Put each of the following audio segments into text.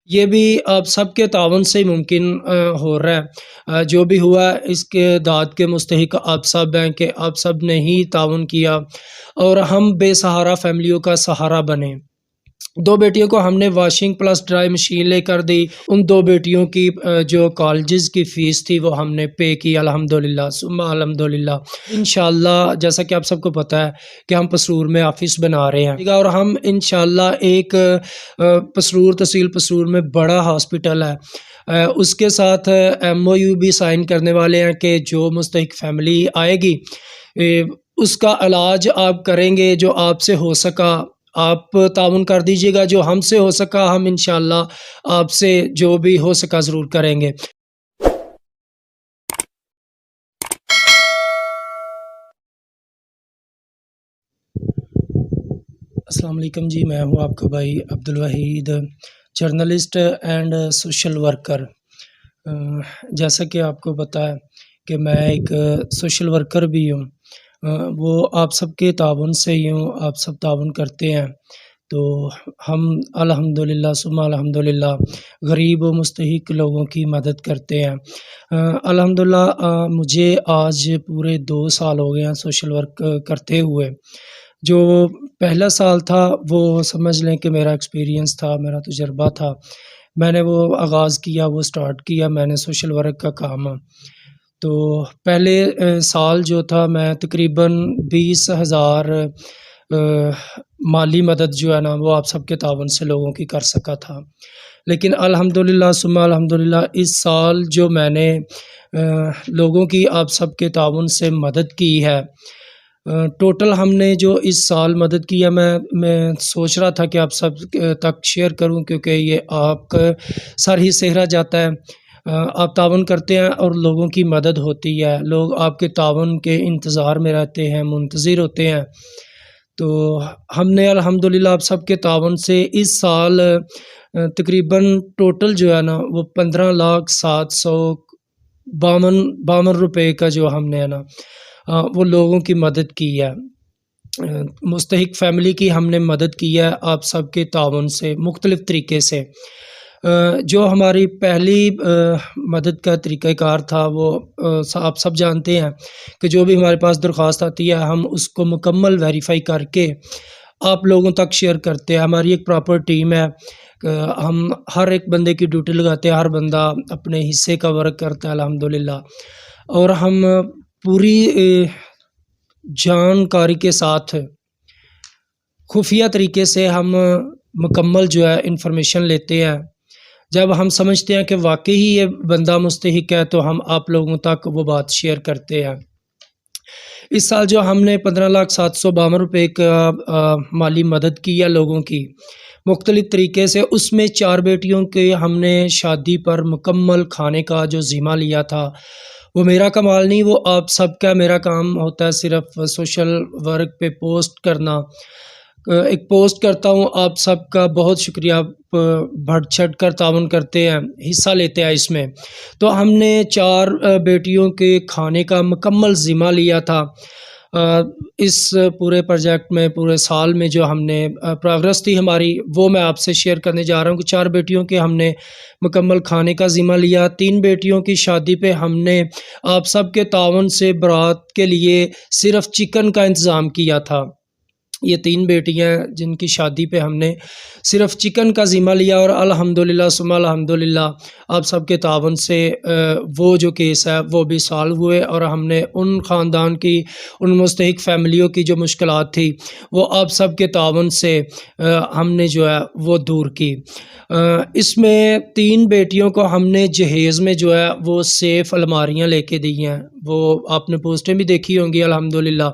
یہ بھی آپ سب کے تعاون سے ہی ممکن ہو رہا ہے۔ جو بھی ہوا ہے اس کے داد کے مستحق آپ سب ہیں کہ آپ سب نے ہی تعاون کیا اور ہم بے سہارا فیملیوں کا سہارا بنے۔ دو بیٹیوں کو ہم نے واشنگ پلس ڈرائی مشین لے کر دی۔ ان دو بیٹیوں کی جو کالجز کی فیس تھی وہ ہم نے پے کی الحمدللہ ثم الحمدللہ۔ انشاءاللہ جیسا کہ آپ سب کو پتہ ہے کہ ہم پسرور میں آفس بنا رہے ہیں اور ہم انشاءاللہ ایک پسرور تحصیل پسرور میں بڑا ہاسپٹل ہے، اس کے ساتھ MOU بھی سائن کرنے والے ہیں کہ جو مستحق فیملی آئے گی اس کا علاج آپ کریں گے، جو آپ سے ہو سکا آپ تعاون کر دیجیے گا، جو ہم سے ہو سکا ہم انشاءاللہ آپ سے جو بھی ہو سکا ضرور کریں گے۔ السلام علیکم جی، میں ہوں آپ کا بھائی Abdul Waheed, journalist and social worker. جیسا کہ آپ کو پتہ ہے کہ میں ایک سوشل ورکر بھی ہوں، وہ آپ سب کے تعاون سے ہی ہوں، آپ سب تعاون کرتے ہیں تو ہم الحمدللہ ثم الحمدللہ غریب و مستحق لوگوں کی مدد کرتے ہیں۔ الحمدللہ مجھے آج پورے 2 سال ہو گئے ہیں سوشل ورک کرتے ہوئے۔ جو پہلا سال تھا وہ سمجھ لیں کہ میرا ایکسپیرینس تھا، میرا تجربہ تھا، میں نے وہ آغاز کیا، وہ سٹارٹ کیا میں نے سوشل ورک کا کام۔ تو پہلے سال جو تھا میں تقریباً 20,000 مالی مدد جو ہے نا وہ آپ سب کے تعاون سے لوگوں کی کر سکا تھا، لیکن الحمدللہ ثم الحمدللہ اس سال جو میں نے لوگوں کی آپ سب کے تعاون سے مدد کی ہے، ٹوٹل ہم نے جو اس سال مدد کی ہے، میں سوچ رہا تھا کہ آپ سب تک شیئر کروں کیونکہ یہ آپ کا سر ہی سہرا جاتا ہے۔ آپ تعاون کرتے ہیں اور لوگوں کی مدد ہوتی ہے، لوگ آپ کے تعاون کے انتظار میں رہتے ہیں، منتظر ہوتے ہیں۔ تو ہم نے الحمدللہ آپ سب کے تعاون سے اس سال تقریباً ٹوٹل جو ہے نا وہ 15,752 روپے کا جو ہم نے ہے نا وہ لوگوں کی مدد کی ہے، مستحق فیملی کی ہم نے مدد کی ہے آپ سب کے تعاون سے مختلف طریقے سے۔ جو ہماری پہلی مدد کا طریقہ کار تھا وہ آپ سب جانتے ہیں کہ جو بھی ہمارے پاس درخواست آتی ہے ہم اس کو مکمل ویریفائی کر کے آپ لوگوں تک شیئر کرتے ہیں۔ ہماری ایک پراپر ٹیم ہے، ہم ہر ایک بندے کی ڈیوٹی لگاتے ہیں، ہر بندہ اپنے حصے کا ورک کرتا ہے الحمدللہ، اور ہم پوری جانکاری کے ساتھ خفیہ طریقے سے ہم مکمل جو ہے انفارمیشن لیتے ہیں۔ جب ہم سمجھتے ہیں کہ واقعی یہ بندہ مستحق ہے تو ہم آپ لوگوں تک وہ بات شیئر کرتے ہیں۔ اس سال جو ہم نے 15,752 روپے کا مالی مدد کی ہے لوگوں کی مختلف طریقے سے، اس میں 4 بیٹیوں کے ہم نے شادی پر مکمل کھانے کا جو ذمہ لیا تھا، وہ میرا کمال نہیں، وہ آپ سب کا، میرا کام ہوتا ہے صرف سوشل ورک پہ پوسٹ کرنا۔ ایک پوسٹ کرتا ہوں، آپ سب کا بہت شکریہ، بڑھ چڑھ کر تعاون کرتے ہیں، حصہ لیتے ہیں اس میں۔ تو ہم نے 4 بیٹیوں کے کھانے کا مکمل ذمہ لیا تھا۔ اس پورے پروجیکٹ میں پورے سال میں جو ہم نے پروگرس تھی ہماری وہ میں آپ سے شیئر کرنے جا رہا ہوں کہ 4 بیٹیوں کے ہم نے مکمل کھانے کا ذمہ لیا۔ 3 بیٹیوں کی شادی پہ ہم نے آپ سب کے تعاون سے برات کے لیے صرف چکن کا انتظام کیا تھا۔ یہ 3 بیٹیاں جن کی شادی پہ ہم نے صرف چکن کا ذمہ لیا، اور الحمدللہ ثم الحمدللہ آپ سب کے تعاون سے وہ جو کیس ہے وہ بھی سالو ہوئے، اور ہم نے ان خاندان کی، ان مستحق فیملیوں کی جو مشکلات تھی وہ آپ سب کے تعاون سے ہم نے جو ہے وہ دور کی۔ اس میں 3 بیٹیوں کو ہم نے جہیز میں جو ہے وہ سیف الماریاں لے کے دی ہیں، وہ آپ نے پوسٹیں بھی دیکھی ہوں گی۔ الحمدللہ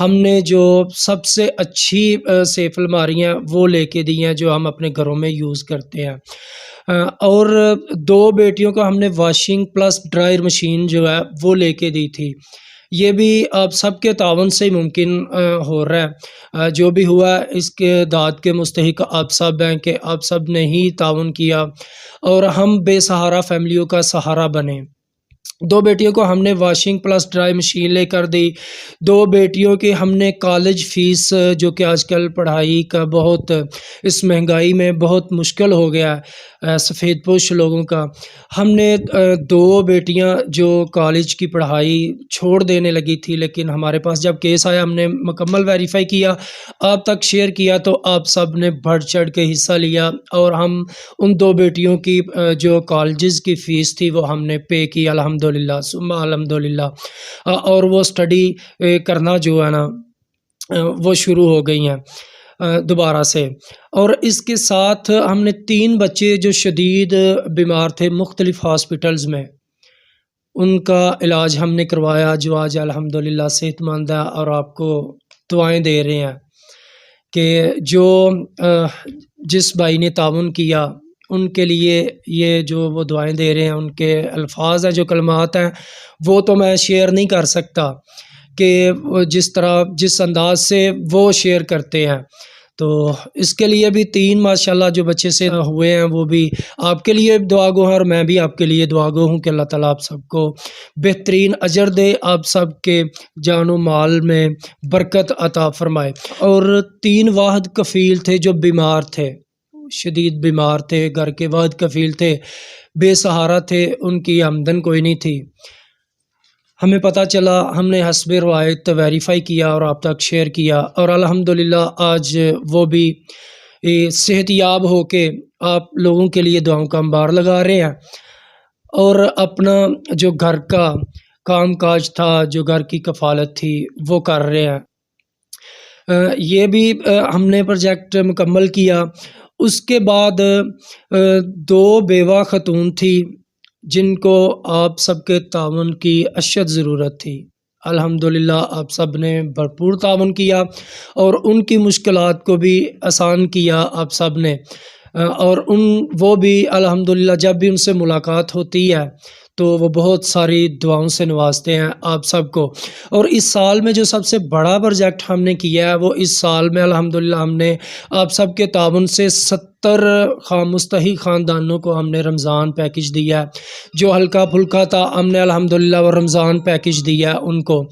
ہم نے جو سب سے اچھی سیف الماریاں وہ لے کے دی ہیں جو ہم اپنے گھروں میں یوز کرتے ہیں، اور 2 بیٹیوں کو ہم نے واشنگ پلس ڈرائر مشین جو ہے وہ لے کے دی تھی۔ یہ بھی آپ سب کے تعاون سے ہی ممکن ہو رہا ہے۔ جو بھی ہوا ہے اس کے داد کے مستحق آپ سب ہیں کہ آپ سب نے ہی تعاون کیا اور ہم بے سہارا فیملیوں کا سہارا بنے۔ 2 بیٹیوں کو ہم نے واشنگ پلس ڈرائی مشین لے کر دی۔ 2 بیٹیوں کی ہم نے کالج فیس، جو کہ آج کل پڑھائی کا بہت اس مہنگائی میں بہت مشکل ہو گیا ہے، سفید پوش لوگوں کا. ہم نے 2 بیٹیاں جو کالج کی پڑھائی چھوڑ دینے لگی تھی، لیکن ہمارے پاس جب کیس آیا ہم نے مکمل ویریفائی کیا، آپ تک شیئر کیا، تو آپ سب نے بڑھ چڑھ کے حصہ لیا، اور ہم ان 2 بیٹیوں کی جو کالجز کی فیس تھی وہ ہم نے پے کی الحمدللہ ثم الحمدللہ. اور وہ اسٹڈی کرنا جو ہے نا وہ شروع ہو گئی ہیں دوبارہ سے. اور اس کے ساتھ ہم نے 3 بچے جو شدید بیمار تھے مختلف ہاسپٹلز میں، ان کا علاج ہم نے کروایا، جو آج الحمدللہ صحت مند ہے، اور آپ کو دعائیں دے رہے ہیں کہ جو جس بھائی نے تعاون کیا ان کے لیے یہ جو وہ دعائیں دے رہے ہیں، ان کے الفاظ ہیں، جو کلمات ہیں، وہ تو میں شیئر نہیں کر سکتا کہ جس طرح جس انداز سے وہ شیئر کرتے ہیں. تو اس کے لیے بھی 3 ماشاءاللہ جو بچے سے ہوئے ہیں وہ بھی آپ کے لیے دعا گو ہیں، اور میں بھی آپ کے لیے دعا گو ہوں کہ اللہ تعالیٰ آپ سب کو بہترین اجر دے، آپ سب کے جان و مال میں برکت عطا فرمائے. اور 3 واحد کفیل تھے جو بیمار تھے، شدید بیمار تھے، گھر کے واحد کفیل تھے، بے سہارا تھے، ان کی آمدن کوئی نہیں تھی. ہمیں پتہ چلا، ہم نے حسب روایت ویریفائی کیا اور آپ تک شیئر کیا، اور الحمدللہ آج وہ بھی صحت یاب ہو کے آپ لوگوں کے لیے دعاؤں کا انبار لگا رہے ہیں، اور اپنا جو گھر کا کام کاج تھا، جو گھر کی کفالت تھی، وہ کر رہے ہیں. یہ بھی ہم نے پروجیکٹ مکمل کیا. اس کے بعد 2 بیوہ خاتون تھی جن کو آپ سب کے تعاون کی اشد ضرورت تھی. الحمدللہ آپ سب نے بھرپور تعاون کیا، اور ان کی مشکلات کو بھی آسان کیا آپ سب نے. اور وہ بھی الحمدللہ جب بھی ان سے ملاقات ہوتی ہے تو وہ بہت ساری دعاؤں سے نوازتے ہیں آپ سب کو. اور اس سال میں جو سب سے بڑا پروجیکٹ ہم نے کیا ہے، وہ اس سال میں الحمدللہ ہم نے آپ سب کے تعاون سے 70 مستحق خاندانوں کو ہم نے رمضان پیکج دیا ہے. جو ہلکا پھلکا تھا ہم نے الحمدللہ وہ رمضان پیکج دیا ہے ان کو،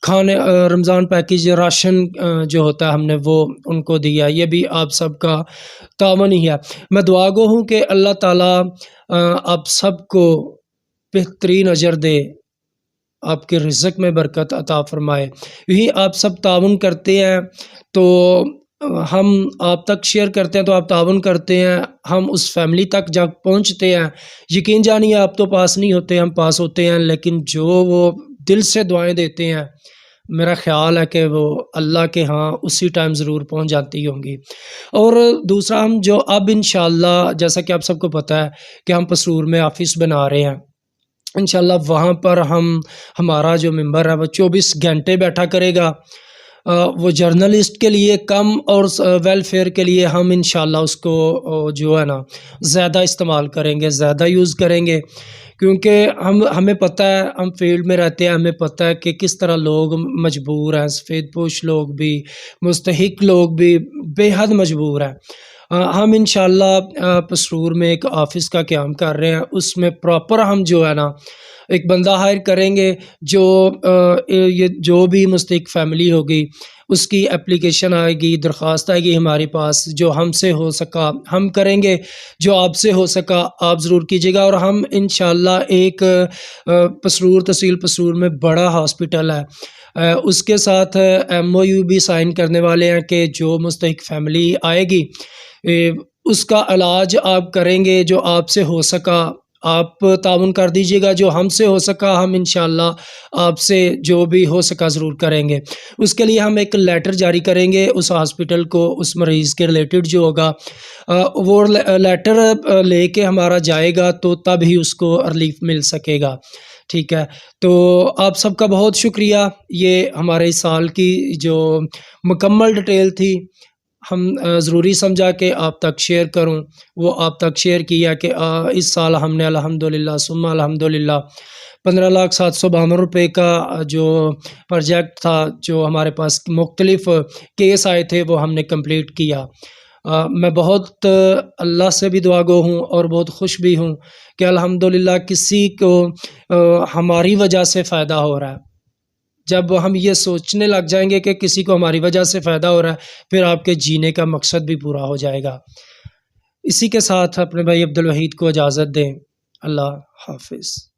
کھانے رمضان پیکج راشن جو ہوتا ہے ہم نے وہ ان کو دیا. یہ بھی آپ سب کا تعاون ہی ہے. میں دعا گو ہوں کہ اللہ تعالیٰ آپ سب کو بہترین اجر دے، آپ کے رزق میں برکت عطا فرمائے. یہی آپ سب تعاون کرتے ہیں تو ہم آپ تک شیئر کرتے ہیں، تو آپ تعاون کرتے ہیں، ہم اس فیملی تک جب پہنچتے ہیں. یقین جانیے آپ تو پاس نہیں ہوتے، ہم پاس ہوتے ہیں، لیکن جو وہ دل سے دعائیں دیتے ہیں میرا خیال ہے کہ وہ اللہ کے ہاں اسی ٹائم ضرور پہنچ جاتی ہوں گی. اور دوسرا ہم جو اب انشاءاللہ جیسا کہ آپ سب کو پتہ ہے کہ ہم پسرور میں آفس بنا رہے ہیں، انشاءاللہ وہاں پر ہمارا جو ممبر ہے وہ 24 گھنٹے بیٹھا کرے گا. وہ جرنلسٹ کے لیے کم اور ویلفیئر کے لیے ہم انشاءاللہ اس کو جو ہے نا زیادہ استعمال کریں گے، زیادہ یوز کریں گے، کیونکہ ہمیں پتہ ہے، ہم فیلڈ میں رہتے ہیں، ہمیں پتہ ہے کہ کس طرح لوگ مجبور ہیں، سفید پوش لوگ بھی، مستحق لوگ بھی بے حد مجبور ہیں. ہم انشاءاللہ پسرور میں ایک آفس کا قیام کر رہے ہیں، اس میں پراپر ہم جو ہے نا ایک بندہ ہائر کریں گے، یہ جو بھی مستحق فیملی ہوگی اس کی اپلیکیشن آئے گی، درخواست آئے گی ہمارے پاس، جو ہم سے ہو سکا ہم کریں گے، جو آپ سے ہو سکا آپ ضرور کیجیے گا. اور ہم انشاءاللہ ایک پسرور تحصیل پسرور میں بڑا ہاسپٹل ہے، اس کے ساتھ MOU بھی سائن کرنے والے ہیں کہ جو مستحق فیملی آئے گی اس کا علاج آپ کریں گے، جو آپ سے ہو سکا آپ تعاون کر دیجیے گا، جو ہم سے ہو سکا ہم انشاءاللہ آپ سے جو بھی ہو سکا ضرور کریں گے. اس کے لیے ہم ایک لیٹر جاری کریں گے اس ہاسپٹل کو، اس مریض کے ریلیٹڈ جو ہوگا وہ لیٹر لے کے ہمارا جائے گا، تو تب ہی اس کو ریلیف مل سکے گا. ٹھیک ہے، تو آپ سب کا بہت شکریہ. یہ ہمارے اس سال کی جو مکمل ڈیٹیل تھی، ہم ضروری سمجھا کہ آپ تک شیئر کروں، وہ آپ تک شیئر کیا کہ اس سال ہم نے الحمدللہ ثم الحمدللہ 15,752 روپے کا جو پروجیکٹ تھا، جو ہمارے پاس مختلف کیس آئے تھے، وہ ہم نے کمپلیٹ کیا. میں بہت اللہ سے بھی دعا گو ہوں اور بہت خوش بھی ہوں کہ الحمدللہ کسی کو ہماری وجہ سے فائدہ ہو رہا ہے. جب ہم یہ سوچنے لگ جائیں گے کہ کسی کو ہماری وجہ سے فائدہ ہو رہا ہے، پھر آپ کے جینے کا مقصد بھی پورا ہو جائے گا. اسی کے ساتھ اپنے بھائی عبدالوحید کو اجازت دیں۔ اللہ حافظ۔